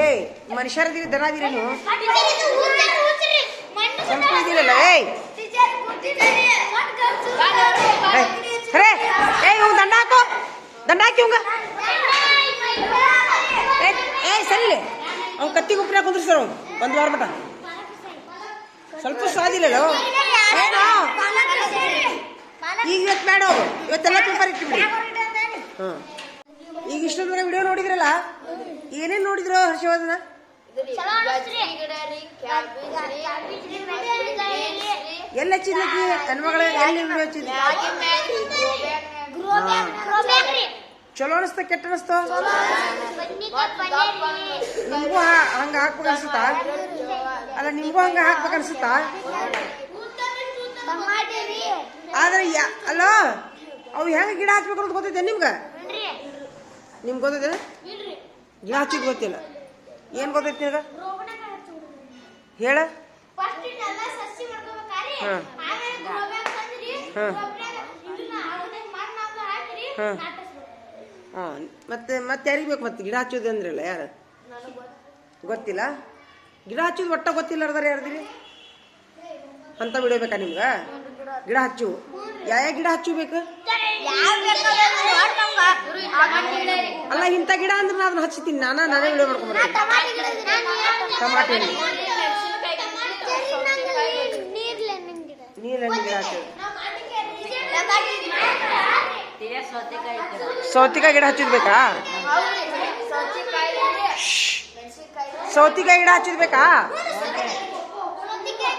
ಏಯ್ ಮನುಷ್ಯರದಿರಿ ದನದಿರಿ ನೀವು ಕೆಂಪು ಇದಿರಲ್ಲ ಏಯ್ ಅರೇ ಏಯ್ ಇವ್ ದಂಡ ಹಾಕು ದಂಡ ಹಾಕಿ ಇವಂಗ ಏಯ್ ಸರಿ ಅವ್ನು ಕತ್ತಿ ಗುಂಪಿನ ಕುಂದ್ರಿಸ್ತಾರ ಒಂದು ವಾರ ಮಟ ಸ್ವಲ್ಪ ಸಾದಿಲ್ಲಲ್ಲ ಏನು ಈಗ ಇವತ್ತು ಬೇಡ ಹೋಗು ಇವತ್ತೆಲ್ಲ ಪೇಪರ್ ಇಟ್ಟಿಬಿಡಿ ಹಾಂ ಈಗ ಇಷ್ಟೊಂದು ವಿಡಿಯೋ ನೋಡಿದ್ರಲ್ಲ ಏನೇನು ನೋಡಿದ್ರು ಹರ್ಷವರ್ಧನ ಎಲ್ಲ ಹಚ್ಚಿದ್ಲಕ್ಕಿ ಹೆಣ್ಮಗಳ ಎಲ್ಲಿ ವಿಡಿಯೋ ಹಚ್ಚಿದ್ಲಿ ಚಲೋ ಅನಿಸ್ತ ಕೆಟ್ಟ ಅನಿಸ್ತ ನಿಮ್ಗೂ ಹಂಗ ಹಾಕ್ಬೇಕು ಅನ್ಸುತ್ತಾ ಅಲ್ಲ ನಿಮ್ಗೂ ಹಂಗ ಹಾಕ್ಬೇಕು ಅನ್ಸುತ್ತಾ ಆದ್ರೆ ಅಲ್ಲ ಅವು ಹೆಂಗ ಗಿಡ ಹಚ್ಬೇಕು ಅಂತ ಗೊತ್ತೈತೆ ನಿಮ್ಗೆ ಗೊತ್ತೈತೆ ಗಿಡ ಹಚ್ಚಿದ್ ಗೊತ್ತಿಲ್ಲ ಏನ್ ಗೊತ್ತೈತಿ ನಿಮ್ಗ ಹೇಳ ಮತ್ತೆ ಮತ್ತೆ ಯಾರಿಗೆ ಬೇಕು ಮತ್ತೆ ಗಿಡ ಹಚ್ಚೋದು ಅಂದ್ರಲ್ಲ ಯಾರು ಗೊತ್ತಿಲ್ಲ ಗಿಡ ಹಚ್ಚೋದು ಒಟ್ಟ ಗೊತ್ತಿಲ್ಲ ಅರ್ದಾರ ಯಾರ್ದಿರಿ ಅಂತ ಬಿಡಬೇಕಾ ನಿಮ್ಗ ಗಿಡ ಹಚ್ಚು ಯಾವ ಗಿಡ ಹಚ್ಚಬೇಕು ಅಲ್ಲ ಇಂಥ ಗಿಡ ಅಂದ್ರೆ ನಾನು ಅದನ್ನ ಹಚ್ಚಿತೀನಿ ನಾನೇ ವಿಡಿಯೋ ಮಾಡ್ಕೊಂಡ್ಬರ್ತೀನಿ ಟಮಾಟೆ ನೀರಲ್ಲಿ ಗಿಡ ಹಚ್ಚೋದು ಸೌತಿಕಾಯಿ ಗಿಡ ಹಚ್ಚಿದ್ಬೇಕಾ ಸೌತಿಕಾಯಿ ಗಿಡ ಹಚ್ಚಿದ್ಬೇಕಾ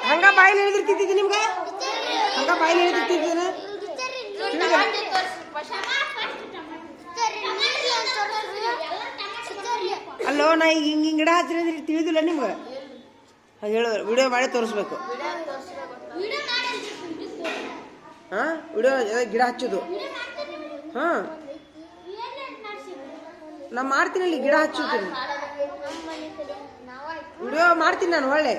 ಹಂಗ ಬಾಯಿಲಿ ಹೇಳಿದಿರ್ತಿದ್ದಿ ನಿಮ್ಗೆ ಹಂಗ ಬಾಯಿಲಿ ಹೇಳಿದಿರ್ತಿದ್ದೀನ ಅಲ್ಲೋ ನಾ ಈಗ ಹಿಂಗೆ ಗಿಡ ಹಚ್ಚಿದ್ರೆ ತಿಳಿದಿಲ್ಲ ನಿಮ್ಗೆ ಅದು ಹೇಳೋ ವಿಡಿಯೋ ಮಾಡಿ ತೋರಿಸ್ಬೇಕು ಹಾಂ ವಿಡಿಯೋ ಗಿಡ ಹಚ್ಚೋದು ಹಾಂ ನಾ ಮಾಡ್ತೀನಿ ಅಲ್ಲಿ ಗಿಡ ಹಚ್ಚುತ್ತೀನಿ ವಿಡಿಯೋ ಮಾಡ್ತೀನಿ ನಾನು ಒಳ್ಳೆ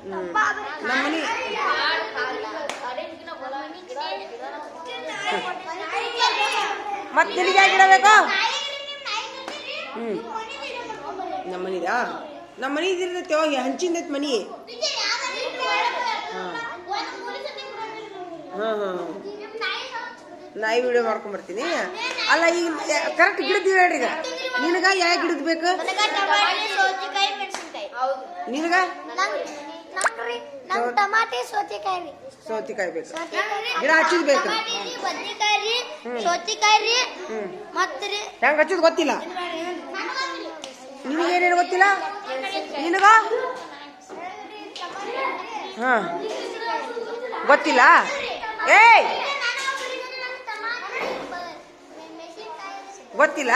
ನಮ್ಮ ಮನೆ ಮತ್ತೆ ನಿನಗೆ ಗಿಡ ಬೇಕು ನಮ್ಮ ಮನಿದಾ ನಮ್ಮ ಮನೆ ಇದಿರ್ತೈತೆ ಹೋಗಿ ಹಂಚಿಂದೈತೆ ಮನಿ ಹಾಂ ನಾಯಿ ವಿಡಿಯೋ ಮಾಡ್ಕೊಂಡ್ಬರ್ತೀನಿ ಅಲ್ಲ ಈಗ ಕರೆಕ್ಟ್ ಗಿಡದ ಹೇಳ್ರಿ ಈಗ ನಿನಗ ಯಾವ ಗಿಡದ ಬೇಕು ನಿನಗ ಸೌತಿಕಾಯಿ ಬೇಕು ಗಿಡ ಹಚ್ಚಿದ್ ಬೇಕು ಹೆಂಗ ಹಚ್ಚೋದು ಗೊತ್ತಿಲ್ಲ ನಿನಗೇನೇನು ಗೊತ್ತಿಲ್ಲ ನಿನಗ ಹಾ ಗೊತ್ತಿಲ್ಲ ಏಯ್ ಗೊತ್ತಿಲ್ಲ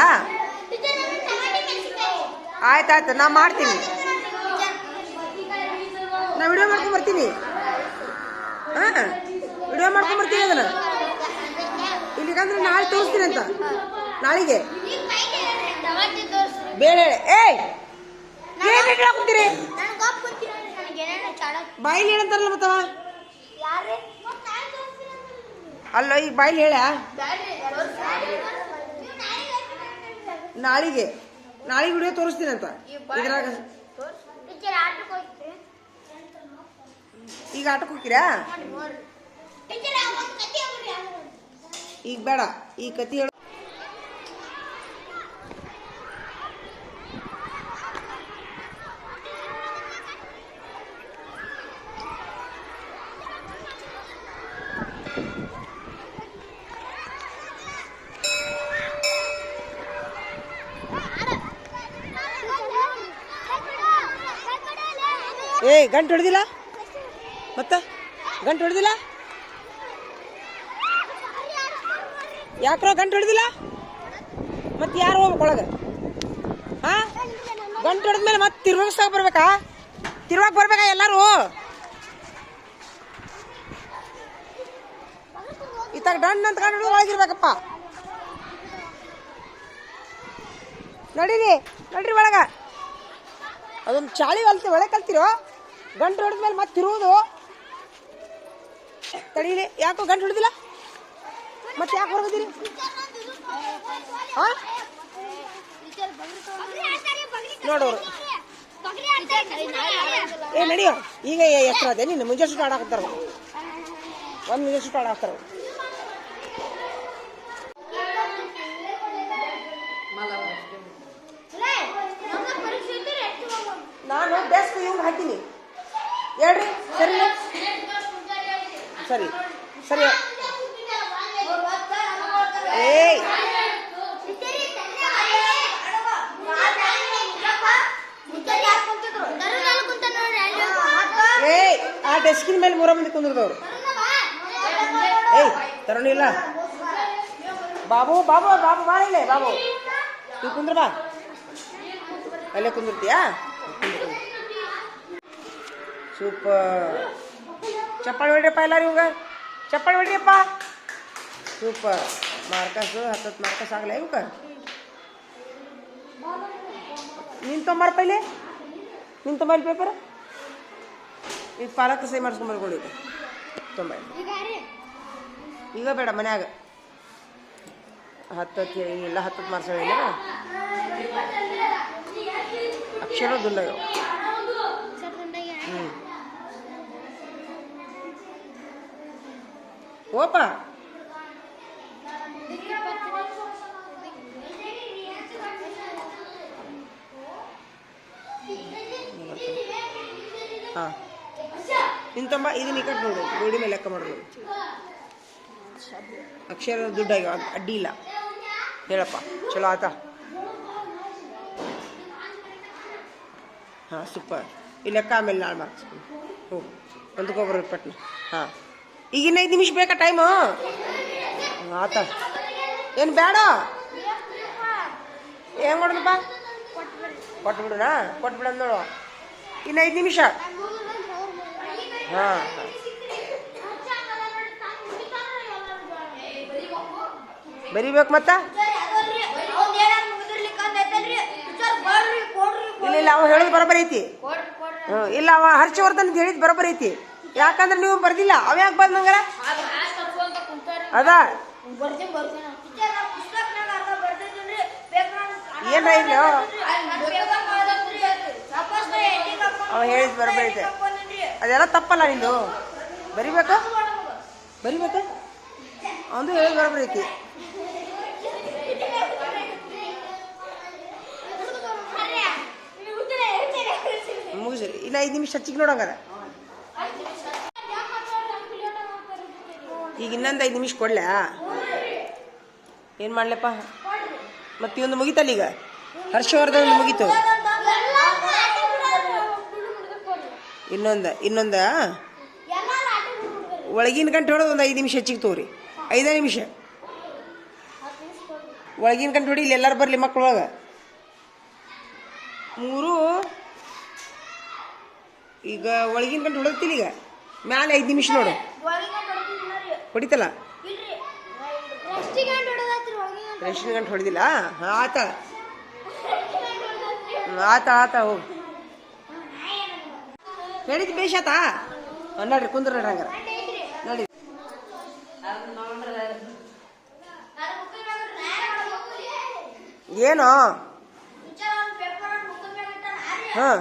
ಆಯ್ತಾಯ್ತು ನಾ ಮಾಡ್ತೀನಿ ನಾ ವಿಡಿಯೋ ಮಾಡ್ಕೊಂಡ್ ಬರ್ತೀನಿ ಹಾಂ ವಿಡಿಯೋ ಮಾಡ್ಕೊಂಡ್ ಬರ್ತೀನಿ ಅದನ್ನ ಇಲ್ಲಿಗಂದ್ರೆ ನಾಳೆ ತೋರಿಸ್ತೀನಿ ಅಂತ ನಾಳೆಗೆ ಬೇಳೆ ಏಯ್ ಏನು ಹಾಕ್ತೀರಿ ಬಾಯಿಲಿ ಹೇಳಂತಾರಲ್ಲ ಮತ್ತವ ಅಲ್ಲ ಈಗ ಬಾಯಿಲಿ ಹೇಳ ನಾಳೆಗೆ ವಿಡಿಯೋ ತೋರಿಸ್ತೀನಿ ಅಂತ ಇದ್ರಾಗ ಈಗ ಆಟಕ್ಕೆ ಹೋಗ್ತೀರಾ ಈಗ ಬೇಡ ಈ ಕತಿ ಹೇಳ ಏಯ್ ಗಂಟು ಹೊಡೆದಿಲ್ಲ ಮತ್ತ ಗಂಟು ಹೊಡೆದಿಲ್ಲ ಯಾಕ್ರೋ ಗಂಟು ಹೊಡೆದಿಲ್ಲ ಮತ್ತೆ ಯಾರು ಹೋಗ್ಬೇಕು ಒಳಗೆ ಹಾಂ ಗಂಟು ಹೊಡೆದ್ಮೇಲೆ ಮತ್ತೆ ತಿರ್ವಗಿಸ್ದಾಗ ಬರ್ಬೇಕಾ ಎಲ್ಲರೂ ಇತ್ತಾಗ ಡನ್ ಅಂತ ಕಂಡು ಒಳಗಿರ್ಬೇಕಪ್ಪ ನಡೀರಿ ಒಳಗ ಅದೊಂದು ಚಾಳಿ ಒಳಗೆ ಕಲ್ತಿರೋ ಗಂಟು ಹೊಡೆದ್ಮೇಲೆ ಮತ್ತೆ ತಿರುವುದು ತಡೀಲಿ ಯಾಕೋ ಗಂಟು ಹೊಡೆದಿಲ್ಲ ಮತ್ತೆ ಯಾಕೆ ಹೊರಗದಿರಿ ಹಾಂ ನೋಡೋರು ಏ ನಡಿಯೋ ಈಗ ಎತ್ತರ ಅದೇ ನೀನು ಮುಂಜಾನೆ ಸುಟ್ಟು ಆಡಾಕತ್ತಾರ ಒಂದು ಮುಂಜಾನೆ ಸುಟ್ಟು ಆಡಾಕ್ತಾರ ನಾನು ಡೆಸ್ಕ್ ಇವ್ಗೆ ಹಾಕಿನಿ ಹೇಳ್ರಿ ಸರಿ ಸರಿ ಸರಿ ಏಯ್ ಏಯ್ ಆ ಡೆಸ್ಕಿನ ಮೇಲೆ 3 ಮಂದಿ ಕುಂದ್ರದವ್ರು ಏಯ್ ತರೋಣ ಇಲ್ಲ ಬಾಬು ಬಾಬು ಬಾಬು ಬಾ ಇಲ್ಲೇ ಬಾಬು ನೀವು ಕುಂದ್ರ ಬಾ ಅಲ್ಲೇ ಕುಂದಿರ್ತೀಯಾ ಸೂಪರ್ ಚಪ್ಪಾಳಿ ಹೊಡ್ರಿಯಪ್ಪ ಎಲ್ಲಾರು ಇವಾಗ ಚಪ್ಪಾಳಿ ಹೊಡ್ರಿಯಪ್ಪ ಸೂಪರ್ ಮಾರ್ಕಸ್ 10 ಮಾರ್ಕಸ್ ಆಗಲ್ಲ ಇವಕ್ಕ ನೀನು ತೊಂಬಾರ ಪೈಲೆ ನೀನು ತೊಂಬಲ್ಲಿ ಪೇಪರ್ ಈಗ ಪಾಲಕ ಸಹಿ ಮಾಡಿಸ್ಕೊಂಬರ್ಕೊಳ್ಳಿ ತೊಂಬ ಈಗ ಬೇಡ ಮನ್ಯಾಗ 10 ಇಲ್ಲ 10 ಮಾರ್ಕ್ಸ್ ಹೇಳಿಲ್ಲ ಅಕ್ಷರ ದುಂಡಾಗ ಓಪ ಹಾಂ ನಿಂತಮ್ಮ ಇದು ನಿಕಟ್ ನೋಡು ಗೋಡಿ ಮೇಲೆ ಲೆಕ್ಕ ಮಾಡೋದು ಅಕ್ಷರ ದುಡ್ಡಾಗಿ ಅಡ್ಡಿ ಇಲ್ಲ ಹೇಳಪ್ಪ ಚಲೋ ಆತ ಹಾಂ ಸೂಪರ್ ಈ ಲೆಕ್ಕ ಆಮೇಲೆ ನಾಳೆ ಮಾರ್ಕ್ಸ್ ಹ್ಞೂ ಒಂದಕ್ಕೊಬ್ಬರು ಪಟ್ನ ಹಾಂ ಈಗಿನ್ನ 5 ನಿಮಿಷ ಬೇಕಾ ಟೈಮು ಆತ ಏನು ಬೇಡ ಏನು ಮಾಡೋದಪ್ಪ ಕೊಟ್ಬಿಡುನಾ ಕೊಟ್ಬಿಡ ನೋಡು ಇನ್ನು 5 ನಿಮಿಷ ಹಾಂ ಬರಿಬೇಕು ಮತ್ತ ಇಲ್ಲ ಇಲ್ಲ ಅವ ಹೇಳೋದು ಬರೋಬ್ಬರಿ ಐತಿ ಇಲ್ಲ ಅವ ಹರ್ಷವರ್ಧನ್ ಹೇಳಿದ್ ಬರೋಬ್ಬರಿ ಐತಿ ಯಾಕಂದ್ರೆ ನೀವು ಬರ್ದಿಲ್ಲ ಅವ ಯಾಕೆ ಬಂದ್ ನಂಗಾರ ಅದ ಏನ್ ಅವ ಹೇಳಿದ್ ಬರೋಬ್ಬರಿ ಐತೆ ಅದೆಲ್ಲ ತಪ್ಪಲ್ಲ ನಿಂದು ಬರಿಬೇಕಾ ಬರಿಬೇಕಾ ಅವನು ಹೇಳಿದ್ ಬರೋಬ್ಬರಿ ಐತಿ ಮುಗಿಸ್ರಿ ಇನ್ನು 5 ನಿಮಿಷ ಹಚ್ಚಿಗೆ ನೋಡಂಗಾರ ಈಗ ಇನ್ನೊಂದು 5 ನಿಮಿಷ ಕೊಡ್ಲಾ ಏನು ಮಾಡ್ಲಪ್ಪ ಮತ್ತೆ ಇವೊಂದು ಮುಗಿತಲ್ಲ ಈಗ ಹರ್ಷವರ್ಧನ್ ಮುಗೀತು ಇನ್ನೊಂದ ಒಳಗಿನ ಗಂಟೆ ಹೊಡೆದು ಒಂದು 5 ನಿಮಿಷ ಹೆಚ್ಚಿಗೆ ತೋರಿ 5 ನಿಮಿಷ ಒಳಗಿನ ಗಂಟೆ ಹೊಡಿ ಇಲ್ಲಿ ಎಲ್ಲರೂ ಬರಲಿ ಮಕ್ಕಳೊಳಗೆ 3 ಈಗ ಒಳಗಿನ ಗಂಟೆ ಹೊಡೆದಿಲ್ಲ ಈಗ ಮ್ಯಾಲೆ 5 ನಿಮಿಷ ನೋಡು ಹೊಡಿತಲ್ಲ ರೇಷನ್ ಗಂಟೆ ಹೊಡೆದಿಲ್ಲ ಹಾಂ ಆತ ಆತ ಆತ ಹೋಗಿ ಹೇಳಿದ್ದು ಬೇಷಾತಾ ನೋಡ್ರಿ ಕುಂದ್ರ ನೋಡ್ರಿ ಹಂಗಾರ ನೋಡಿ ಏನೋ ಹಾಂ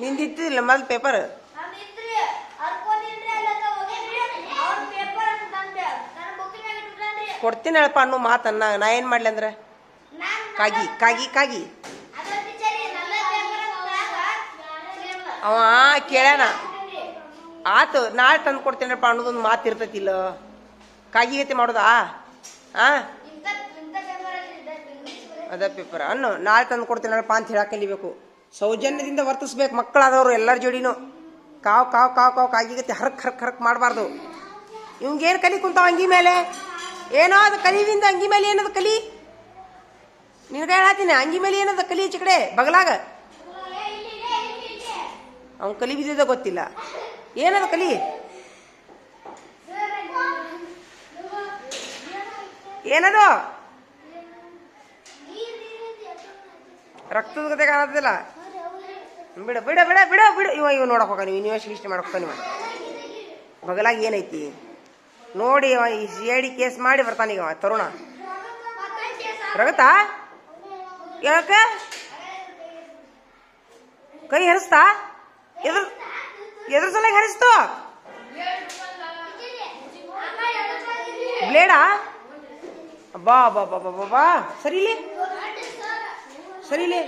ನಿಂದಿತ್ತಿಲ್ಲ ಮೊದಲು ಪೇಪರ್ ಕೊಡ್ತೀನಿ ಹೇಳಪ್ಪ ಅನ್ನೋ ಮಾತನ್ನ ನಾ ಏನು ಮಾಡ್ಲಿ ಅಂದ್ರೆ ಕಾಗಿ ಕಾಗಿ ಕಾಗಿ ಅವ ಕೇಳ್ಯಾನ ಆತು ನಾಳೆ ತಂದು ಕೊಡ್ತೇನಪ್ಪ ಅನ್ನೋದೊಂದು ಮಾತು ಇರ್ತೈತಿಲ್ಲ ಕಾಗಿ ಗತಿ ಮಾಡೋದಾ ಆ ಅದ ಪೇಪರ್ ಅನ್ನು ನಾಳೆ ತಂದು ಕೊಡ್ತೇನಪ್ಪ ಅಂತ ಹೇಳಕ್ಕೆ ಕಲಿಬೇಕು ಸೌಜನ್ಯದಿಂದ ವರ್ತಿಸ್ಬೇಕು ಮಕ್ಕಳಾದವರು ಎಲ್ಲರ ಜೋಡಿನೂ ಕಾವು ಕಾವು ಕಾವು ಕಾವು ಕಾಗಿಗತ್ತೆ ಹರಕ್ ಹರಕ್ ಹರಕ್ ಮಾಡಬಾರ್ದು ಇವಂಗೇನು ಕಲಿ ಕುಂತಾವ ಅಂಗಿ ಮೇಲೆ ಏನೋ ಅದು ಕಲಿವಿಂದ ಅಂಗಿ ಮೇಲೆ ಏನದು ಕಲಿ ನಿನ್ಗೆ ಹೇಳತ್ತೀನಿ ಅಂಗಿ ಮೇಲೆ ಏನದ ಕಲಿ ಈಚೆ ಕಡೆ ಬಗಲಾಗ ಅವ್ನು ಕಲಿ ಬಿದ್ದಿದ್ದ ಗೊತ್ತಿಲ್ಲ ಏನದ ಕಲಿ ಏನದು ರಕ್ತದ ಗತೆ ಕಾಣತ್ತದಿಲ್ಲ ಬಿಡ ಬಿಡ ಬಿಡ ಬಿಡ ಬಿಡು ಇವ ನೋಡಕ್ ಹೋಗ ನೀವು ಯೂನಿವರ್ಸಿಟಿ ಇಷ್ಟ ಮಾಡಕ್ ನೀವು ಬಗಲಾಗ ಏನೈತಿ ನೋಡಿ ಈ CID ಕೇಸ್ ಮಾಡಿ ಬರ್ತಾನೀಗ ತರುಣ. ರಗತಾ ಯಾಕ ಕೈ ಹರಿಸ್ತಾ? ಎದ್ರ ಸಲ ಹರಿಸ್ತು? ಬ್ಲೇಡಾ? ಬಾ ಬಾ ಬಾ ಬಾ ಬಾ ಸರಿಲಿ ಸರಿಲಿ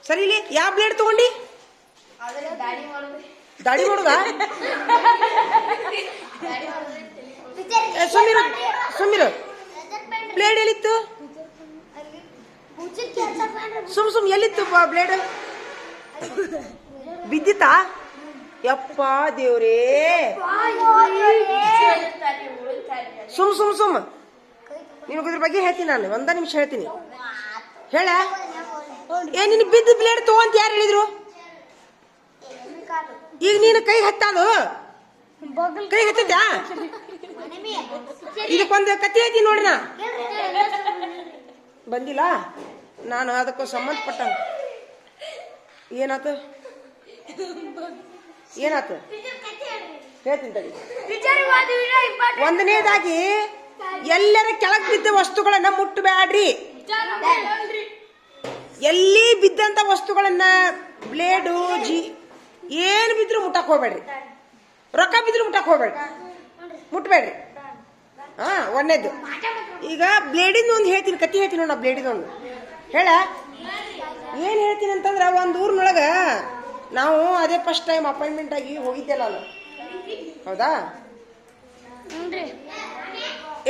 ಸರಿಲಿ. ಯಾವ ಬ್ಲೇಡ್ ತಗೊಂಡಿ? ದಾಡಿ ಮಾಡುದ? ಸುಮ್ಮಿರು ಸುಮ್ಮಿರು. ಬ್ಲೇಡ್ ಎಲ್ಲಿತ್ತು? ಸುಮ್ ಎಲ್ಲಿತ್ತು ಬ್ಲೇಡ್? ಬಿದ್ದಿತ್ತಾ? ಯಪ್ಪ ದೇವ್ರೇ. ಸುಮ್ ನಿನಗೆ ಇದ್ರ ಬಗ್ಗೆ ಹೇಳ್ತೀನಿ ನಾನು. 1 ನಿಮಿಷ ಹೇಳ್ತೀನಿ. ಹೇಳ. ನಿನ್ ಬಿದ್ದ ಬ್ಲೇಡ್ ತಗೊಂತ ಯಾರು ಹೇಳಿದ್ರು? ಈಗ ನೀನು ಕೈ ಹತ್ತದು ಕೈ ಹತ್ತಿದ್ಯಾ? ಇದಕ್ಕೊಂದು ಕತ್ತಿ ಹೇಳ್ತೀನಿ ನೋಡ್ರಿ. ನಾ ಬಂದಿಲ್ಲ ನಾನು ಅದಕ್ಕೂ ಸಂಬಂಧಪಟ್ಟ. ಏನಾತು ಹೇಳ್ತೀನಿ ತಡಿ. ಒಂದನೇದಾಗಿ ಎಲ್ಲರ ಕೆಳಗ್ ಬಿದ್ದ ವಸ್ತುಗಳನ್ನ ಮುಟ್ಟಬೇಡ್ರಿ. ಎಲ್ಲಿ ಬಿದ್ದಂತ ವಸ್ತುಗಳನ್ನ ಬ್ಲೇಡು ಏನು ಬಿದ್ರು ಮುಟ್ಟಕ್ ಹೋಗ್ಬೇಡ್ರಿ. ರೊಕ್ಕ ಬಿದ್ರು ಮುಟ್ಟಕ್ ಹೋಗ್ಬೇಡ್ರಿ, ಮುಟ್ಬೇಡ್ರಿ. ಒಂದೇದು. ಈಗ ಬ್ಲೇಡಿಂದ ಒಂದು ಹೇಳ್ತೀನಿ, ಕತ್ತಿ ಹೇಳ್ತೀನಿ ನೋಡ. ಬ್ಲೇಡಿಂದ ಒಂದು ಹೇಳ. ಏನ್ ಹೇಳ್ತೀನಿ ಅಂತಂದ್ರ, ಒಂದ್ ಊರ್ನೊಳಗ ನಾವು ಅದೇ ಫಸ್ಟ್ ಟೈಮ್ ಅಪಾಯಿಂಟ್ಮೆಂಟ್ ಆಗಿ ಹೋಗಿದ್ದೆ ನಾನು. ಹೌದಾ?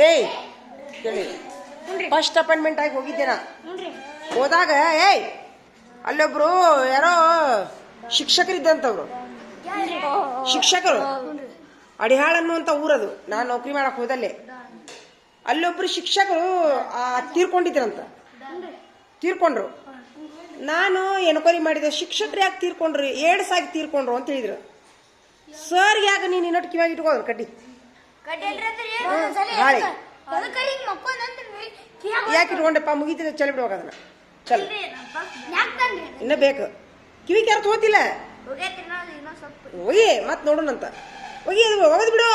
ಏಯ್ ಕೇಳಿ, ಫಸ್ಟ್ ಅಪಾಯಿಂಟ್ಮೆಂಟ್ ಆಗಿ ಹೋಗಿದ್ದೆ ನಾ. ಹೋದಾಗ ಅಲ್ಲೊಬ್ರು ಯಾರೋ ಶಿಕ್ಷಕರಿದ್ದಂತವ್ರು, ಶಿಕ್ಷಕರು ಅಡಿಹಾಳ ಅನ್ನುವಂತ ಊರದು. ನಾನು ನೌಕರಿ ಮಾಡಕ್ ಹೋದಲ್ಲೇ ಅಲ್ಲೊಬ್ರು ಶಿಕ್ಷಕರು ತೀರ್ಕೊಂಡ್ರು. ನಾನು ಎನ್ಕ್ವೈರಿ ಮಾಡಿದೆ, ಶಿಕ್ಷಕರು ಯಾಕೆ ತೀರ್ಕೊಂಡ್ರು, ಏಡ್ಸ್ ಆಗಿ ತೀರ್ಕೊಂಡ್ರು ಅಂತ ಹೇಳಿದ್ರು. ಸರ್ ಯಾಕೆ ನೀನು ಇನ್ನೊಟ್ಟು ಕಿವಾಗ ಇಟ್ಕೋದ್ರು ಕಡ್ಡಿ ಹಾಳಿ ಯಾಕೆ ಇಟ್ಕೊಂಡೆಪ್ಪ? ಮುಗಿತಿದೆ, ಚಲ ಬಿಡುವಾಗ ಅದನ್ನ ಚಲ ಇನ್ನ ಬೇಕು. ಕಿವಿ ಕೆರ್ತ ಹೋತಿಲ್ಲ ಹೋಗಿ ಮತ್ ನೋಡೋಣಂತ. ಒಗದ್ ಬಿಡು,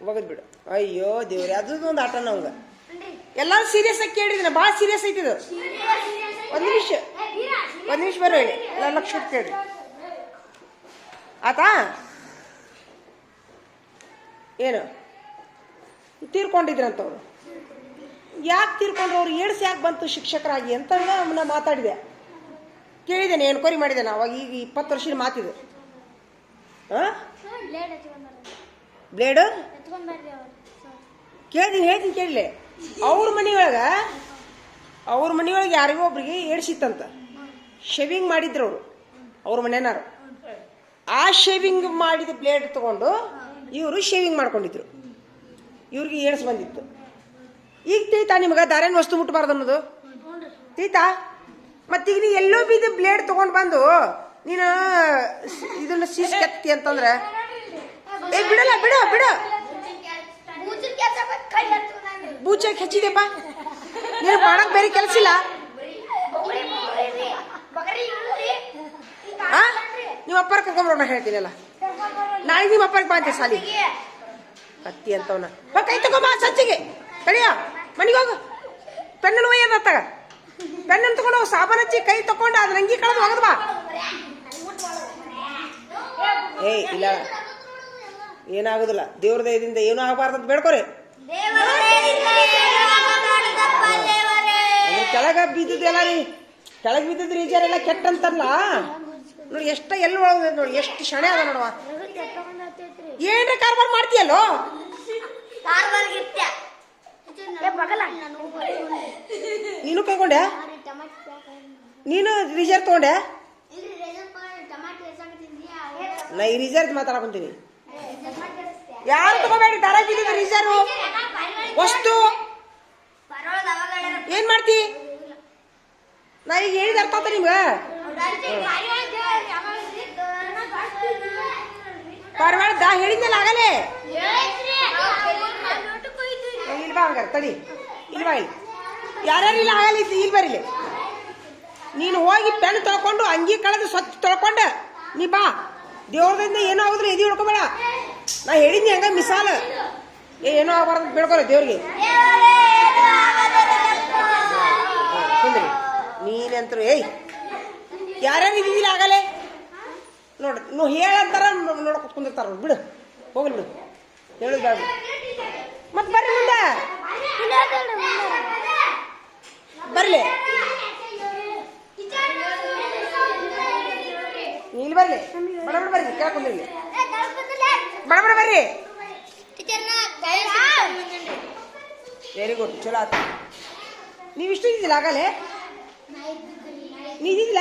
ಒಗದ್ ಬಿಡು. ಅಯ್ಯೋ ದೇವ್ರಿ, ಅದೊಂದು ಆಟ ನಮ್ಗ. ಎಲ್ಲಾರು ಸೀರಿಯಸ್ ಆಗಿ ಕೇಳಿದ್ರೆ ಭಾಳ ಸೀರಿಯಸ್ ಐತಿದು. ಒಂದ್ ನಿಮಿಷ ಬರೋ ಹೇಳಿ. ಎಲ್ಲ ಲಕ್ಷ ಕೇಳ್ರಿ ಆತಾ. ಏನು ತೀರ್ಕೊಂಡಿದ್ರಂತವ್ರು. ಯಾಕೆ ತೀರ್ಕೊಂಡ್ರು ಅವ್ರು? ಏಡ್ಸ್ ಯಾಕೆ ಬಂತು ಶಿಕ್ಷಕರಾಗಿ ಅಂತ ನಾ ಮಾತಾಡಿದೆ, ಕೇಳಿದ್ದೇನೆ, ಎನ್ಕ್ವೈರಿ ಮಾಡಿದ್ದೇನೆ. ಅವಾಗ ಈಗ 20 ವರ್ಷದ ಮಾತಿದು. ಬ್ಲೇಡ್ ಹೇಳ್ತೀನಿ ಕೇಳಲಿ. ಅವ್ರ ಮನೆಯೊಳಗೆ ಯಾರಿಗೋ ಒಬ್ರಿಗೆ ಏಡ್ಸಿತ್ತಂತ. ಶೇವಿಂಗ್ ಮಾಡಿದ್ರು ಅವ್ರ ಮನೆಯವರು. ಆ ಶೇವಿಂಗ್ ಮಾಡಿದ ಬ್ಲೇಡ್ ತಗೊಂಡು ಇವರು ಶೇವಿಂಗ್ ಮಾಡ್ಕೊಂಡಿದ್ರು. ಇವ್ರಿಗೆ ಏಡ್ಸ್ ಬಂದಿತ್ತು. ಈಗ ತೀತಾ ನಿಮ್ಗೆ ದಾರೇನ್ ವಸ್ತು ಮುಟ್ಟಬಾರ್ದು ಅನ್ನೋದು ತೀತಾ? ಮತ್ತೀಗ ನೀ ಎಲ್ಲೋ ಬಿದ್ದು ಬ್ಲೇಡ್ ತಗೊಂಡ್ ಬಂದು ನೀನು ಇದನ್ನ ಸೀಸ್ ಕೆತ್ತಿ ಅಂತಂದ್ರೆ ಬಿಡಲ್ಲ. ಬಿಡ ಬೂಚಕ್ಕೆ ಹಚ್ಚಿದೆಪ್ಪ. ನೀನು ಮಾಡಕ್ ಬೇರೆ ಕೆಲಸ ಇಲ್ಲ. ನಿಮ್ಮ ಅಪ್ಪರ ಕರ್ಕೊಂಡ್ಬರೋಣ ಹೇಳ್ತೀನಲ್ಲ. ನಾಳೆ ನಿಮ್ಮ ಅಪ್ಪರಿಗೆ ಬಾ ಅಂತ ಸಾಲಿ ಕತ್ತಿ ಅಂತವನ. ಕೈ ತಗೊಂಬ ಸಂಚಿಗೆ ಕಡಿಯ ಮನೆಗೆ ಹೋಗು. ಪೆಣ್ಣನ್ನು ಒಯ್ಯದ ತಗ. ಪೆಣ್ಣನ್ನು ತಗೊಂಡು ಸಾಬಾನ್ ಹಚ್ಚಿ ಕೈ ತಕೊಂಡು ಅದ್ರ ಅಂಗಿ ಕಳೆದು ಹೋಗದ್ ಬಾ. ಇಲ್ಲ ಏನಾಗುದಿಲ್ಲ. ದೇವ್ರ ದಯದಿಂದ ಏನೂ ಆಗಬಾರ್ದಂತ ಬೇಡ್ಕೊರಿ. ಕೆಳಗ ಬಿದ್ದಿದ್ದೆಲ್ಲ ರೀ, ಕೆಳಗೆ ಬಿದ್ದಿದ್ ರೀಜರ್ ಎಲ್ಲ ಕೆಟ್ಟಂತಲ್ಲ ನೋಡಿ. ಎಷ್ಟ ಎಲ್ಲಿ ಒಳಗ ನೋಡಿ, ಎಷ್ಟು ಶಣೆ ಅದ ನೋಡುವ. ಏನ್ರ ಕಾರ್ಬಾರ್ ಮಾಡ್ತೀಯಲ್ಲೋ ನೀನು. ಕೈಕೊಂಡೆ ನೀನು ರಿಸರ್ವ್ ತಗೊಂಡೆ? ನಾ ಈ ರಿಸರ್ವ್ ಮಾತಾಡಕೊಂತೀನಿ. ಯಾರು ತಗೋಬೇಡಿ, ದಾರ ಬಿದ್ದಿದ್ದು ರಿಸರ್ವ್ ವಸ್ತು. ಏನ್ ಮಾಡ್ತಿ? ನಾ ಈಗ ಹೇಳಿದ ಅರ್ಥ ಆತ ನಿಮ್ಗ? ಪರವಾಳ ಹೇಳಿದ್ನಲ್ಲ ಆಗಲೇ. ಇಲ್ವಾ ಹಂಗಾರ ತಡಿ, ಇಲ್ವಾ ಇಲ್ಲಿ ಯಾರ್ಯಾರು ಇಲ್ಲ ಆಗಲ್ಲ. ಇಲ್ಲಿ ಬರಿಲಿ. ನೀನು ಹೋಗಿ ಪೆನ್ ತೊಳ್ಕೊಂಡು ಅಂಗಿ ಕಳೆದು ಸ್ವಚ್ಛ ತೊಳ್ಕೊಂಡ ನೀ ಬಾ. ದೇವ್ರದಿಂದ ಏನೋ ಆಗುದ್ರೆ ಎದಿ ಹೊಡ್ಕೋಬೇಡ. ನಾ ಹೇಳಿದ್ನಿ ಹಂಗ ಮಿಸಾಲ ಏನೋ ಆಗಬಾರ್ದು ಬೇಡ್ಕೊಳ ದೇವ್ರಿಗೆ. ಕುಂದ್ರಿ ನೀನಂತರು ಏಯ್ ಯಾರ್ಯಾರು ಇದ್ದಿದ್ದಿಲ್ಲ ಆಗಲೇ ನೋಡ್ರಿ ನೀವು ಹೇಳಂತಾರ ನೋಡಕ್ ಕುಂದಿರ್ತಾರ ಬಿಡು ಹೋಗ್ಲಿ ಬಿಡು ಹೇಳುದು ಬೇಡ ಮತ್ ಬರ್ರಿ ಮುಂದೆ ಬರ್ಲಿ ಇಲ್ಲಿ ಬರ್ಲಿ ಬಡ ಬರ್ರಿ ಕೇಳ್ಕೊಂಡ್ರಿ ಬಡ ಬರ್ರಿ. ವೆರಿ ಗುಡ್ ಚಲೋ ಆತ. ನೀವು ಇಷ್ಟು ಇದ್ದಿಲ್ಲ ಆಗಲೇ ನೀ ಇದ್ದಿಲ್ಲ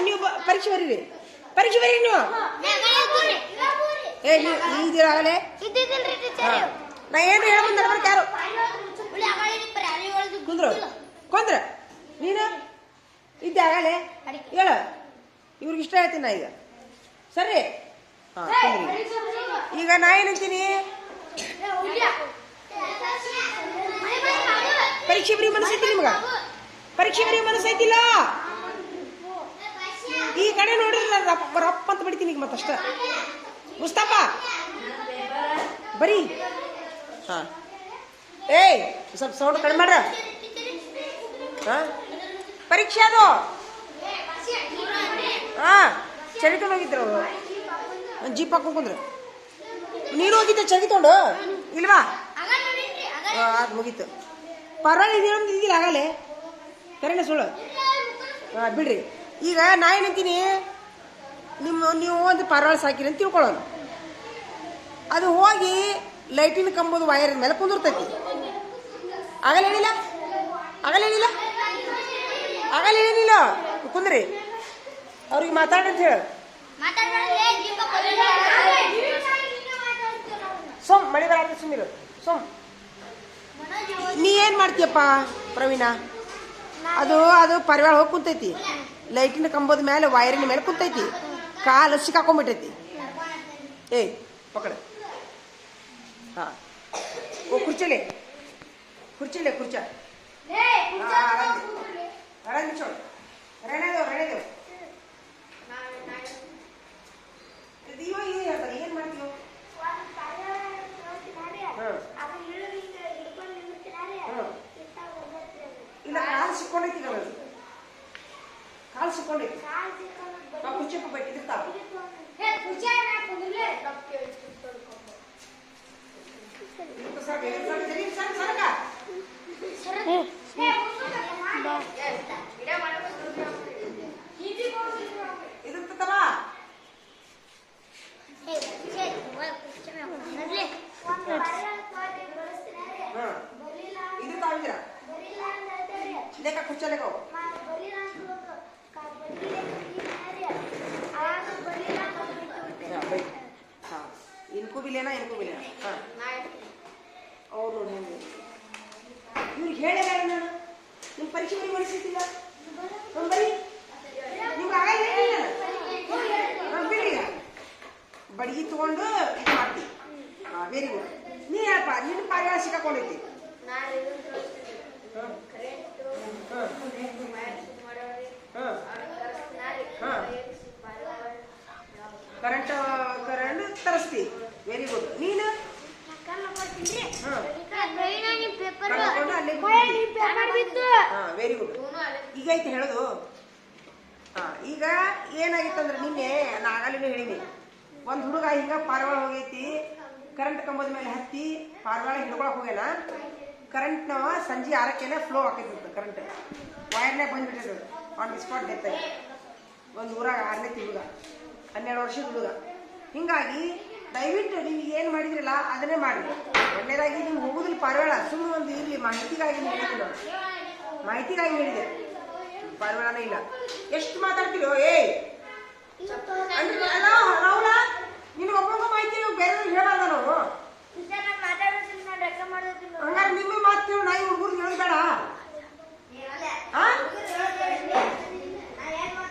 ನೀವು ಪರೀಕ್ಷೆ ಬರೀರಿ ಪರೀಕ್ಷೆ ಬರೀ ನೀವು ಏ ನೀವು ಇದ್ದೀರ ಆಗಲೇ ನಾ ಏನು ಹೇಳ ಬಂದ ನಡ್ಬರ್ಕ ಯಾರು ಕುಂದ್ರು ಕೊಂದ್ರ ನೀನು ಇದ್ದೆ ಆಗಲೇ ಹೇಳ ಇವ್ರಿಗೆ ಇಷ್ಟ ಹೇಳ್ತೀನಿ ನಾ ಈಗ ಸರಿ ಹಾಂ ಈಗ ನಾ ಏನಂತೀನಿ ಪರೀಕ್ಷೆ ಬರೀ ಮನಸ್ಸೈತಿ ನಿಮ್ಗ ಪರೀಕ್ಷೆ ಬರೀ ಮನಸ್ಸೈತಿಲ್ಲ ಈ ಕಡೆ ನೋಡಿದ್ರೆ ರಪ್ಪ ರಪ್ಪ ಅಂತ ಬಿಡ್ತೀನಿ ಈಗ ಮತ್ತಷ್ಟ ಮುಸ್ತಫಾ ಬರೀ ಹಾ ಏಯ್ ಸ್ವಲ್ಪ ಸೌಂಡ್ ಕಡಿಮೆ ಮಾಡ್ರ ಹಾ ಪರೀಕ್ಷೆ ಅದು ಹಾ ಚಳಿಕೊಂಡು ಹೋಗಿದ್ರು ಅವರು ಜೀಪ್ ಹಾಕೊಂಡು ಕುಂದ್ರು ನೀನು ಹೋಗಿದ್ದೆ ಚಳಿಕೊಂಡು ಇಲ್ವಾ ಅದು ಮುಗೀತು ಪರವಾಗಿಲ್ಲ ಇದೇನೊಂದು ಇದ್ದಿಲ್ಲ ಆಗಲೇ ಕರೆನೆ ಸುಳ್ಳು ಹಾಂ ಬಿಡ್ರಿ. ಈಗ ನಾ ಏನಂತೀನಿ ನೀವು ಒಂದು ಪರವಾಳ ಸಾಕಿರಿ ಅಂತ ತಿಳ್ಕೊಳ್ಳೋಣ ಅದು ಹೋಗಿ ಲೈಟಿನ ಕಂಬದ ವೈರಿನ ಮೇಲೆ ಕುಂದಿರ್ತೈತಿ ಆಗಲ್ಲ ಹೇಳಿಲ್ಲ ಆಗಲ್ಲ ಹೇಳಿಲ್ಲ ಆಗಲ್ಲ ಹೇಳಿಲ್ಲ ಕುಂದ್ರಿ ಅವ್ರಿಗೆ ಮಾತಾಡಂತ ಹೇಳು ಸೋಮ್ ಮಳೆ ಬರ ಸುಮ್ಮಿರು ಸೋಮ್ ನೀ ಏನು ಮಾಡ್ತೀಯಪ್ಪ ಪ್ರವೀಣ ಅದು ಅದು ಪರಿವಾರ ಹೋಗಿ ಕುಂತೈತಿ ಲೈಟಿನ ಕಂಬದ ಮೇಲೆ ವೈರಿನ ಮೇಲೆ ಕುಂತೈತಿ ಕಾಲು ಸಿಕ್ಕಾಕೊಂಡ್ಬಿಟ್ಟೈತಿ ಏಯ್ ಪಕಡ ಹಾಂ ಓ ಕುರ್ಚಲೆ ಕುರ್ಚಲೆ ಕುರ್ಚ ಆರಾಮ್ ಚೋಡ್ ರಣೇದೇವ್ ರಣೇದೇವ್ ಇವಾಗ ಏನು ಹೇಳ್ತಾರೆ ಏನು ಮಾಡ್ತೀವಿ ಇಲ್ಲ ಕಾಲು ಸಿಕ್ಕೊಂಡೈತಿ ಕಾಲು ಸಿಕ್ಕೊಂಡೈತಿ ಕುರ್ಚಪ್ಪ ಬೈತಿರ್ತಾವ लेका खुर्च्या लेका हाँ इनको भी लेना हाँ और ಇವ್ರಿಗೆ ಹೇಳಲ್ಲ ನಾನು ನಿಮ್ಮ ಪರೀಕ್ಷೆ ಬರೀ ಮಾಡಿಸಿದ್ದಿಲ್ಲ ಬರೀ ನಿಮ್ಗೆ ಆಗಲ್ಲ ಬಿಡಿ ಬಡಗಿ ತಗೊಂಡು ಇದು ಮಾಡ್ತೀವಿ ಹಾಂ ವೆರಿ ಗುಡ್ ನೀ ಹೇಳಪ್ಪ ನಿನ್ನ ಪಾರಿವಾಳ ಸಿಕ್ಕಾಕೊಂಡೈತಿ ಕರೆಂಟ್ ತರಿಸ್ತಿ ವೆರಿ ಗುಡ್ ನೀನು ವೆರಿ ಗುಡ್ ಈಗ ಐತೆ ಹೇಳೋದು ಹಾಂ ಈಗ ಏನಾಗಿತ್ತಂದ್ರೆ ನಿನ್ನೆ ನಾ ಆಗಲೇ ಹೇಳಿನಿ ಒಂದು ಹುಡುಗ ಹಿಂಗ ಪಾರಿವಾಳ ಹೋಗೈತಿ ಕರೆಂಟ್ ಕಂಬದ ಮೇಲೆ ಹತ್ತಿ ಪಾರಿವಾಳ ಹಿಡ್ಕೊಳಕ್ ಹೋಗ್ಯಾನ ಕರೆಂಟ್ನವ ಸಂಜೆ 6ಕ್ಕೆ ಫ್ಲೋ ಹಾಕೈತಿ ಕರೆಂಟ್ ವೈರ್ನಾಗ ಬಂದ್ಬಿಟ್ಟಿದ್ರು ಆನ್ ದಿ ಸ್ಪಾಟ್ ಡೆತ್ ಆಗಿ ಒಂದು ಊರಾಗ 6ನೇ ಹುಡುಗ 12 ವರ್ಷದ ಹುಡುಗ ಹಿಂಗಾಗಿ ದಯವಿಟ್ಟು ನೀವು ಏನು ಮಾಡಿದ್ರಲ್ಲ ಅದನ್ನೇ ಮಾಡಿ ಒಳ್ಳೆಯದಾಗಿ ನೀವು ಹೋಗುದಿಲ್ಲ ಪಾರಿವಾಳ ಸುಮ್ಮನೆ ಒಂದು ಇರಲಿ ಮಾಹಿತಿಗಾಗಿ ಹೇಳಿದ್ವಿ ನಾವು ಮಾಹಿತಿಗಾಗಿ ಹೇಳಿದೆ ಪಾರಿವಾಳನೇ ಇಲ್ಲ ಎಷ್ಟು ಮಾತಾಡ್ತೀರೋ ಏಯ್ ರಾಹುಲ ನಿನಗೆ ಒಬ್ಬೊಬ್ಬ ಮಾಹಿತಿ ನೀವು ಬೇರೆ ಹೇಳಲ್ಲ ನಾವು ಹಂಗಾರೆ ನಿಮ್ಮ ಮಾತು ನಾ ಇವ್ರ ಊರಿಗೆ ಹೇಳೋದು ಬೇಡ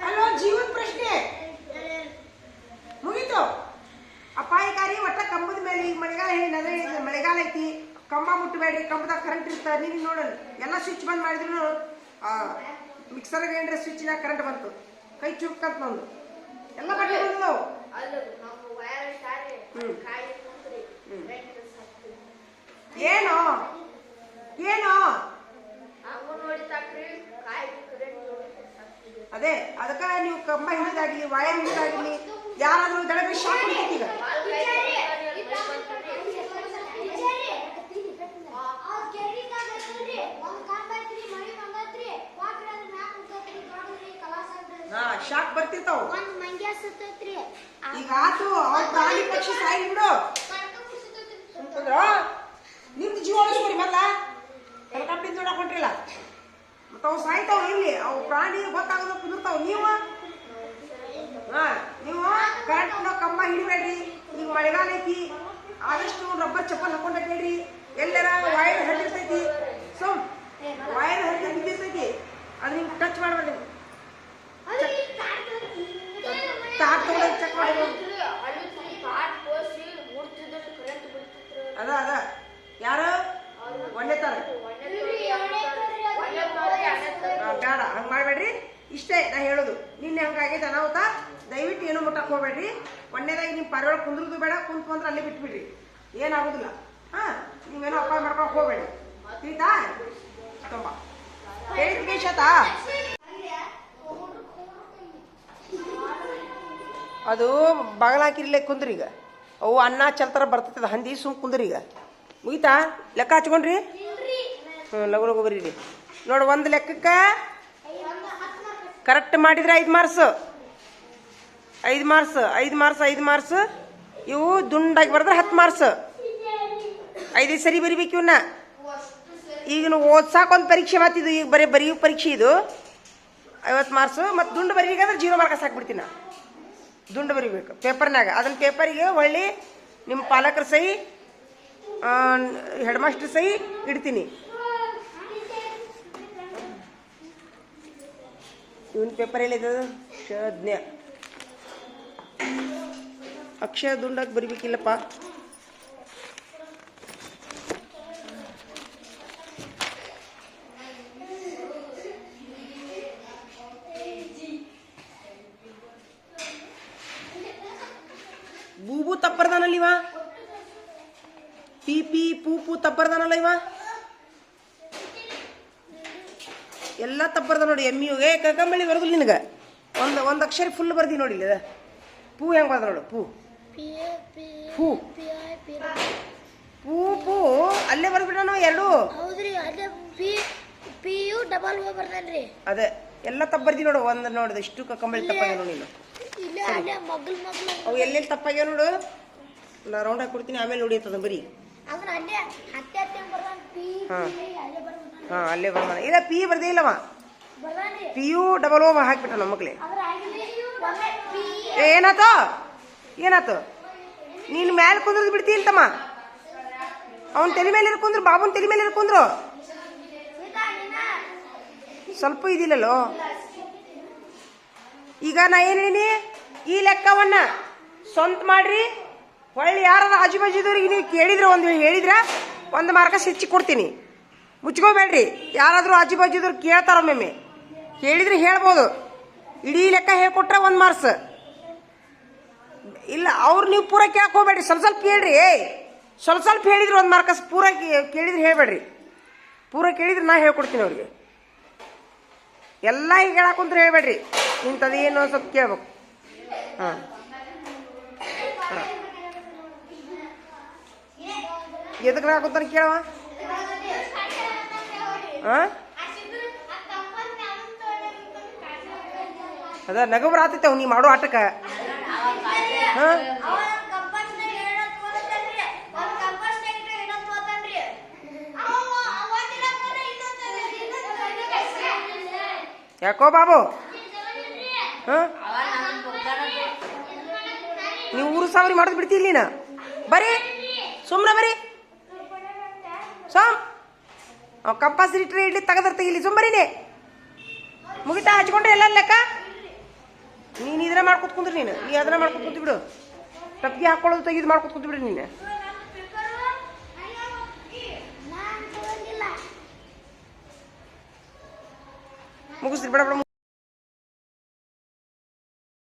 ಅಲ್ಲೋ ಜೀವನ ಪ್ರಶ್ನೆ ಮುಗೀತು ಅಪಾಯಕಾರಿ ಒಟ್ಟ ಕಂಬದ ಮೇಲೆ ಈಗ ಮಳೆಗಾಲ ಹೇಳಿ ನದ್ರೆ ಮಳೆಗಾಲ ಐತಿ ಕಂಬ ಮುಟ್ಟಬೇಡ್ರಿ ಕಂಬದಾಗ ಕರೆಂಟ್ ಇರ್ತಾರೆ ನೀವು ನೋಡೋಣ ಎಲ್ಲ ಸ್ವಿಚ್ ಬಂದ್ ಮಾಡಿದ್ರು ಮಿಕ್ಸರ್ಗೆ ಏನ್ರಿ ಸ್ವಿಚ್ನಾಗ ಕರೆಂಟ್ ಬಂತು ಕೈ ಚುರುಕಂತ ನಂದು ಎಲ್ಲ ಬಟ್ಟೆ ಬಂದವು ಏನೋ ಏನೋ ಅದೇ ಅದಕ್ಕ ನೀವು ಕಂಬ ಹಿಡಿದಾಗ್ಲಿ ವಯರ್ ಹಿಡಿದಾಗ್ಲಿ ಯಾರಾದ್ರೂ ದಡಬಿ ಶಾಕ್ ಹೊಡಿತೈತಿ ಈಗ ಶಾಕ್ ಬರ್ತಿರ್ತಾವ ಈಗ ಆತು ಅವ್ರ ಪ್ರಾಣಿ ಪಕ್ಷಿ ಸಾಯಿ ಬಿಡು ನಿಮ್ದು ಜೀವ ಉಳಿಸ್ಕೊಡಿ ಮೊದ್ಲ ಹೆಲಿಕಾಪ್ಟರ್ ನೋಡಕ್ ಹೊಂಟ್ರಿಲ್ಲ ಮತ್ತ ಅವು ಸಾಯ್ತಾವ ಇಲ್ಲಿ ಅವು ಪ್ರಾಣಿ ಗೊತ್ತಾಗೋದು ಕುದುರ್ತಾವ ನೀವು ಕರೆಂಟ್ ಕಂಬ ಹಿಡಿಬೇಡ್ರಿ ಈಗ ಮಳೆಗಾಲ ಐತಿ ಆದಷ್ಟು ರಬ್ಬರ್ ಚಪ್ಪಲ್ ಹಾಕೊಂಡ ಕೇಳ್ರಿ ಎಲ್ಲರ ವೈರ್ ಹರಿರ್ತೈತಿ ವೈರ್ ಹರಿದ ಬಿದ್ದಿರ್ತೈತಿ ಅದು ನಿಮ್ಗೆ ಟಚ್ ಮಾಡ್ಬೇಡ್ರಿ ತಾಟ್ ತಗೊಂಡು ಚೆಕ್ ಮಾಡಿ ಅದ ಯಾರು ಒಂದೇ ತರ ಬೇಡ ಹಂಗ ಮಾಡ್ಬೇಡ್ರಿ ಇಷ್ಟೇ ನಾ ಹೇಳೋದು ನಿನ್ನೆ ಹಂಗಾಗೈತೆ ಅನಾಹುತ ದಯವಿಟ್ಟು ಏನು ಮುಟ್ಟಕ್ ಹೋಗ್ಬೇಡ್ರಿ ಒಂದೇದಾಗಿ ನಿಮ್ ಪಾರಿವಾಳ ಕುಂದ್ರದು ಬೇಡ ಕುಂತು ಅಂದ್ರೆ ಅಲ್ಲೇ ಬಿಟ್ಬಿಡ್ರಿ ಏನಾಗುದಿಲ್ಲ ನೀವೇನೋ ಅಪ್ಪ ಮಾಡ್ಕೊಳಕ್ ಹೋಗ್ಬೇಡಿ ತಿಳಿತಾ ತುಂಬ ಹೇಳಿದ್ಕೆ ಶತಾ ಅದು ಬಾಗಲಾಕಿರ್ಲೆ ಕುಂದ್ರಿ ಈಗ ಅವು ಅನ್ನ ಚಲ್ತರ ಬರ್ತದ ಹಂದಿ ಸುಮ್ ಕುಂದ್ರಿ ಈಗ ಮುಗಿತಾ ಲೆಕ್ಕ ಹಚ್ಕೊಂಡ್ರಿ ಲಗು ಲಗು ಬರೀರಿ ನೋಡಿ ಒಂದು ಲೆಕ್ಕಕ್ಕೆ ಕರೆಕ್ಟ್ ಮಾಡಿದ್ರೆ 5 ಮಾರ್ಕ್ಸ್ 5 ಮಾರ್ಕ್ಸ್ 5 ಮಾರ್ಕ್ಸ್ 5 ಮಾರ್ಕ್ಸ್ ಇವು ದುಂಡಾಗಿ ಬರೆದ್ರೆ 10 ಮಾರ್ಕ್ಸ್ 5 ಸರಿ ಬರಿಬೇಕು ಇವನ್ನ ಈಗ ನೀವು ಓದ್ಸಾಕೊಂದು ಪರೀಕ್ಷೆ ಮಾತಿದ್ದು ಈಗ ಬರೆಯೋ ಪರೀಕ್ಷೆ ಇದು 50 ಮಾರ್ಕ್ಸ್ ಮತ್ತು ದುಂಡು ಬರೀಬೇಕಾದ್ರೆ 0 ಮಾರ್ಕ್ಸ್ ಹಾಕ್ಬಿಡ್ತೀನಿ ದುಂಡು ಬರಿಬೇಕು ಪೇಪರ್ನಾಗ ಅದನ್ನ ಪೇಪರಿಗೆ ಒಳ್ಳೆ ನಿಮ್ಮ ಪಾಲಕರ ಸಹಿ ಹೆಡ್ ಮಾಸ್ಟರ್ ಸಹಿ ಇಡ್ತೀನಿ ಇವನ್ ಪೇಪರ್ ಎಲ್ಲಿದೆ ಕ್ಷಜ್ಞ ಅಕ್ಷರ ದುಂಡಾಗಿ ಬರಿಬೇಕಿಲ್ಲಪ್ಪ ಬೂಬು ತಪ್ಪರ್ದಾನಲ್ಲ ಇವ ಪಿ ಪಿ ಪೂ ತಪ್ಪರ್ದಾನಲ್ಲ ಇವ ಎಲ್ಲ ತಪ್ಪರ್ದ ನೋಡಿ ಎಮ್ಮಿಯುಗೆ ಕಕ್ಕಂಬಳಿ ಬರೋದಿಲ್ಲ ನಿನಗೆ ಒಂದು ಅಕ್ಷರ ಫುಲ್ ಬರ್ದಿ ನೋಡಿ ಇಲ್ಲ ಪೂ ಹೆಂಗೆ ಬರ್ದ ನೋಡು ಪೂ ಪೂ ಪೂ ಪೂ ಅಲ್ಲೇ ಬರ್ಬಿಡ ನಾವು ಎರಡು ಅದೇ ಎಲ್ಲ ತಪ್ಪ ಬರ್ದಿ ನೋಡು ಒಂದು ನೋಡಿದ ಇಷ್ಟು ಕಕ್ಕಂಬಳಿ ತಪ್ಪಾಗ್ಯ ನೋಡಿ ನೀನು ಅವು ಎಲ್ಲೆಲ್ಲಿ ತಪ್ಪಾಗ್ಯಾವ ನೋಡು ನಾ ರೌಂಡ್ ಹಾಕಿ ಕೊಡ್ತೀನಿ ಆಮೇಲೆ ನೋಡಿರ್ತದ ಬರೀ ಹಾಂ ಅಲ್ಲೇ ಬರ್ದಾನ ಇಲ್ಲ ಪಿ ಬರ್ದೇ ಇಲ್ಲವ PU ಡಬಲ್ ಓ ಹಾಕ್ಬಿಟ್ಟ ನಮ್ಮ ಮಕ್ಳೇ ಏನಾತ ನೀನು ಮ್ಯಾಲೆ ಕುಂದ್ರದ್ ಬಿಡ್ತಿ ಇಲ್ತಮ್ಮ ಅವನ ತಲೆ ಮೇಲೆ ಕುಂದ್ರು ಬಾಬುನ ತಲೆ ಮೇಲೆ ಕುಂದ್ರು ಸ್ವಲ್ಪ ಇದಿಲ್ಲಲ್ಲೋ ಈಗ ನಾ ಏನು ಹೇಳೀನಿ ಈ ಲೆಕ್ಕವನ್ನ ಸ್ವಂತ ಮಾಡ್ರಿ ಹೊಳ್ಳಿ ಯಾರು ಆಜು ಬಾಜುದವ್ರಿಗೆ ನೀವು ಕೇಳಿದ್ರೆ ಹೇಳಿದ್ರೆ 1 ಮಾರ್ಕಸ್ ಹೆಚ್ಚಿ ಕೊಡ್ತೀನಿ ಮುಚ್ಕೋಬೇಡ್ರಿ ಯಾರಾದರೂ ಆಜು ಬಾಜುದವ್ರು ಕೇಳ್ತಾರೊಮ್ಮೆ ಕೇಳಿದ್ರೆ ಹೇಳ್ಬೋದು ಇಡೀ ಲೆಕ್ಕ ಹೇಳ್ಕೊಟ್ರೆ 1 ಮಾರ್ಕ್ಸ್ ಇಲ್ಲ ಅವ್ರು ನೀವು ಪೂರ ಕೇಳಕ್ಕೆ ಹೋಗ್ಬೇಡ್ರಿ ಸ್ವಲ್ಪ ಕೇಳ್ರಿ ಸ್ವಲ್ಪ ಹೇಳಿದ್ರೆ 1 ಮಾರ್ಕಸ್ ಪೂರ ಕೇಳಿದ್ರೆ ಹೇಳ್ಬೇಡ್ರಿ ಪೂರ ಕೇಳಿದ್ರೆ ನಾ ಹೇಳ್ಕೊಡ್ತೀನಿ ಅವ್ರಿಗೆ ಎಲ್ಲ ಈಗ ಹೇಳಕ್ಕಂದ್ರೆ ಹೇಳ್ಬೇಡ್ರಿ ಇಂಥದ್ದು ಏನು ಸ್ವಲ್ಪ ಕೇಳ್ಬೇಕು ಹಾಂ ಎದಕ್ಕೆ ಹಾಕುತ್ತಾನೆ ಕೇಳವ ಅದ ನಗು ಬರಾತೈತೆ ನೀ ಮಾಡೋ ಆಟಕ್ಕೆ ಯಾಕೋ ಬಾಬು ನೀವು ಊರು ಸಾವಿರ ಮಾಡೋದು ಬಿಡ್ತಿಲ್ಲ ನೀನು ಬರೀ ಸುಮ್ಮನೆ ಬರೀ ಕಂಪಾಸ್ ಇಟ್ರೆ ಇಡ್ಲಿ ತೆಗೆದಿರ್ತ ಇಲ್ಲಿ ಸುಮ್ಮರಿನೇ ಮುಗಿತಾ ಹಚ್ಕೊಂಡ್ರೆ ಎಲ್ಲ ಲೆಕ್ಕ ನೀನು ಇದನ್ನ ಮಾಡ್ಕೊತ ಕುಂದ್ರಿ ನೀನು ಅದನ್ನ ಮಾಡ್ಕೊತ ಕುಂತು ಬಿಡು ಟಪ್ಪಿಗೆ ಹಾಕೊಳ್ಳೋದು ತೆಗೆದು ಮಾಡ್ಕೊತ ಕುಂತು ಬಿಡು ನೀನು ಮುಗಿಸ್ರಿ ಬಡ ಬಡ